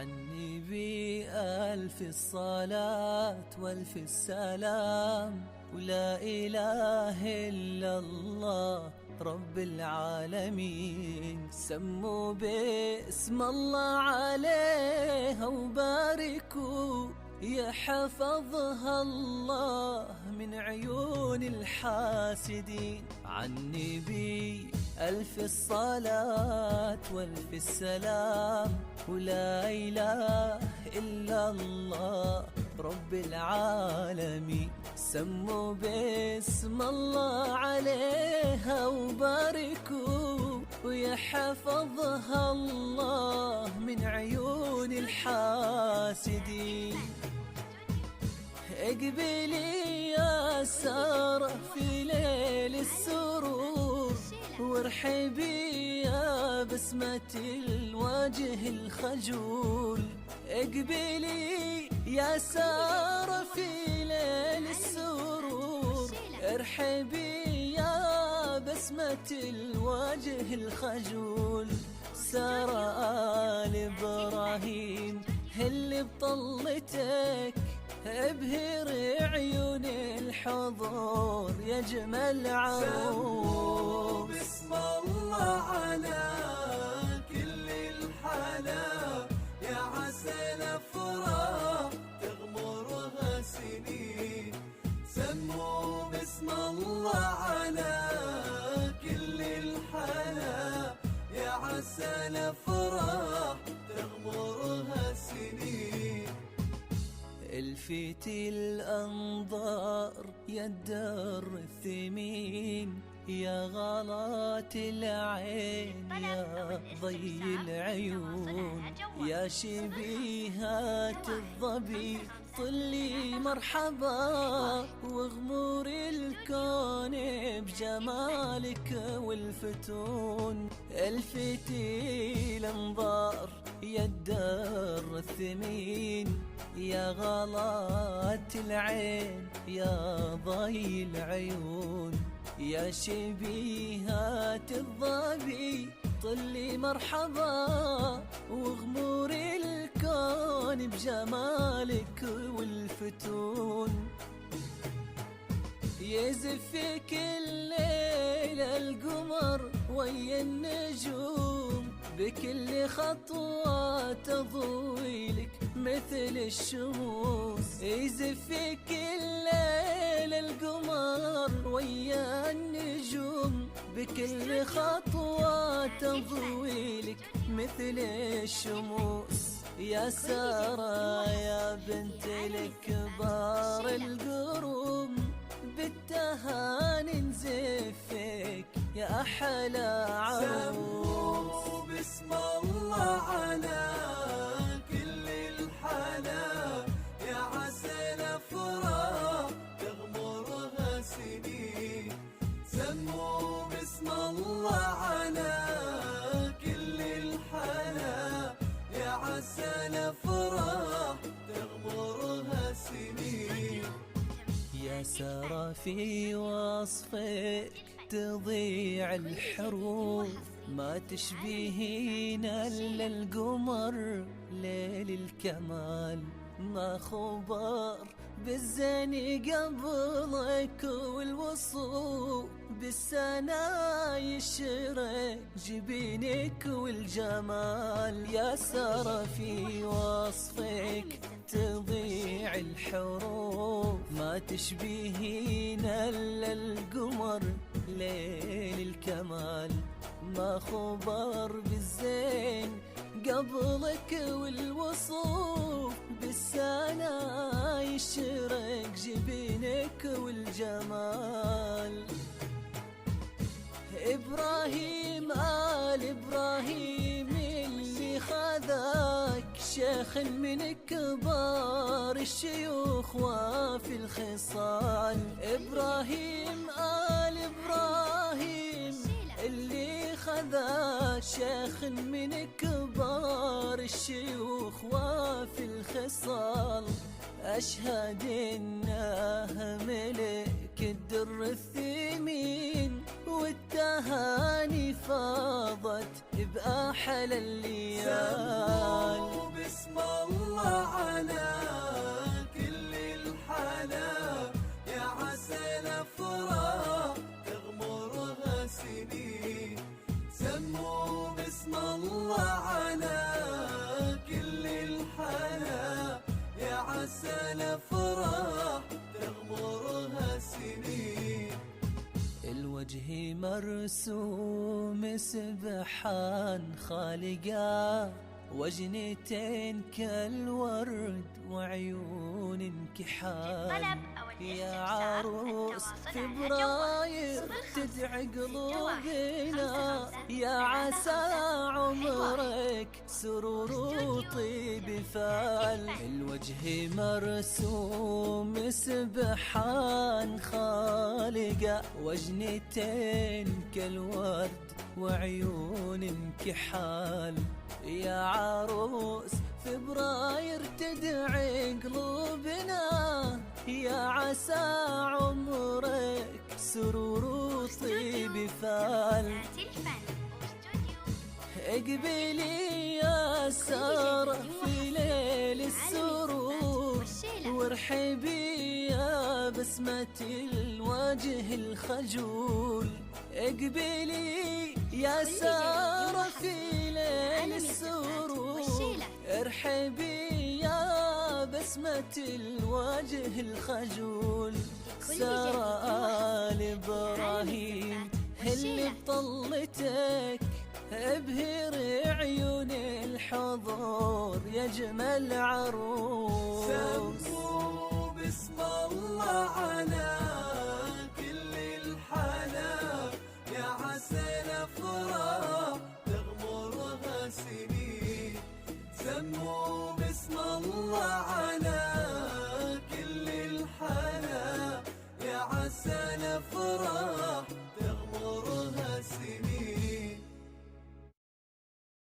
عني بألف الصلاة والف السلام، ولا إله إلا الله رب العالمين. سموا باسم الله عليها وباركوا، يحفظها الله من عيون الحاسدين. عني بألف الصلاة والف السلام، ولا إله إلا الله رب العالمين. سموا باسم الله عليها وباركوا، ويحفظها الله من عيون الحاسدين. اقبلي يا سارة في ليل السرور، وارحبي يا بسمة الوجه الخجول. اقبلي يا سارة في ليل السرور، ارحبي يا بسمة الوجه الخجول. سارة آل إبراهيم اللي بطلتك، ابهر عيون الحضور يا جمال عروس. بسم الله على كل الحلا، يا عسل افراح تغمرها سنين. سموا بسم الله على كل الحلا، يا عسل افراح تغمرها سنين. الفت الأنظار يا الدر الثمين، يا غلات العين يا ضي العيون. يا شبيهات الظبي طلي مرحبا، واغمر الكون بجمالك والفتون. الفتي الانظار يا الدر الثمين، يا غلات العين يا ضي العيون. يا شبيهات الظبي طلي مرحبا، واغمر الكون بجمالك والفتون. يزفك الليل القمر ويا النجوم، بكل خطوة تضوي لك مثل الشموس. يزفك الليل القمر ويا النجوم، بكل خطوة تضوي لك مثل الشموس. يا سارة يا بنت الكبار القروم، بالتهاني نزفك يا أحلى عروس. سموا بسم الله على كل الحلا، يا عسل افراح تغمرها سنين. سموا بسم الله على كل الحلا، يا عسل افراح تغمرها سنين. يا سارة في وصفك تضيع الحروف، ما تشبهين إلا القمر ليل الكمال. ما خبر بالزين قبلك والوصول، بالسنا يشرق جبينك والجمال. يا سارة في وصفك تضيع الحروف، ما تشبهين إلا القمر ليل الكمال. ما خبر بالزين قبلك والوصوف، بالسنا يشرق جبينك والجمال. إبراهيم آل إبراهيم اللي خذاك، شيخ من كبار الشيوخ وفي الخصال. إبراهيم آل إبراهيم اللي خذاك، شيخ من كبار الشيوخ وفي الخصال. أشهد إنه ملك الدر الثمين، والتهاني فاضت بأحلى الليال. باسم الله على كل الحلا، يا عسى الأفراح تغمرها سنين. سموا باسم الله على كل الحلا، يا عسى الأفراح تغمرها سنين. الوجه مرسوم سبحان خالقا، وجنتين كالورد وعيون كحال. يا عروس فبراير تدعي قلوبنا، يا عسى عمرك سرور وطيب فال. الوجه مرسوم سبحان خالقا، وجنتين كالورد وعيون كحال. يا عروس فبراير تدعي قلوبنا، يا عسى عمرك سرور وطيب فال. اقبلي يا سارة في ليل السرور، وارحبي يا بسمة الوجه الخجول. اقبلي يا سارة في ليل السرور، ارحبي يا بسمة الوجه الخجول. سارة آل إبراهيم اللي بطلتك، ابهر عيون الحضور يا جمال عروس.